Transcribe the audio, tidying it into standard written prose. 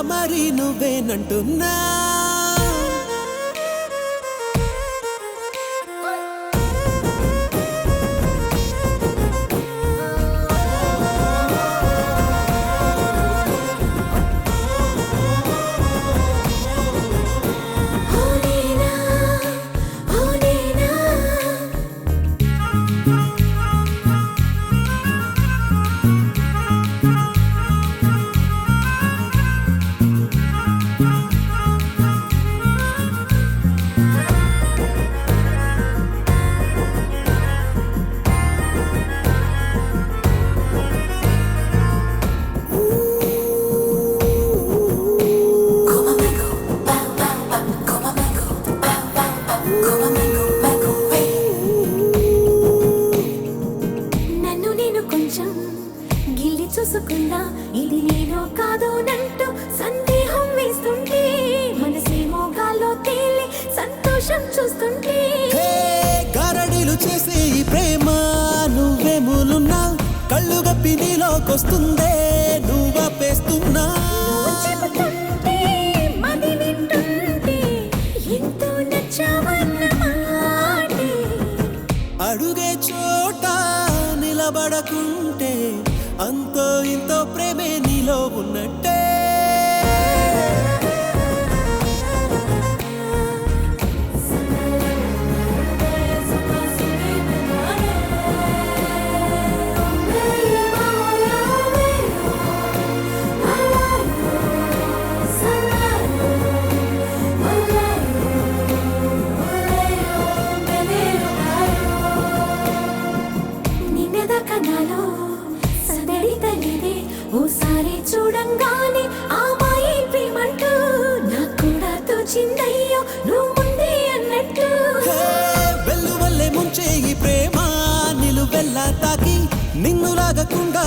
మరి నువ్వేనంటున్నా చూసుకున్నా ఇది నేను కాదు నంటూ సందేహం వేస్తుంటే మనసేమో గాల్లో తేలి సంతోషం చూస్తుంటే గారడీలు చేసే ఈ ప్రేమ నువ్వేములున్నా కళ్ళు గప్పి నీలోకొస్తుందే నువ్వపేస్తున్నా చెబుతుంటే మది వింటుంటే ఎంతో నచ్చావన్న మాటే అడుగే చోట నిలబడకుంటే అంతో ఇంతో ప్రేమే నీలో ఉన్నట్టే ఓసారి చూడంగానే ఆ మాయే ప్రేమంటూ నాకు కూడా తోచిందయ్యో నువ్వు ముందే అన్నట్టు వెళ్ళు వల్లే ముంచే ఈ ప్రేమ నిలువెల్లా తాకి నిన్ను లాగకుండా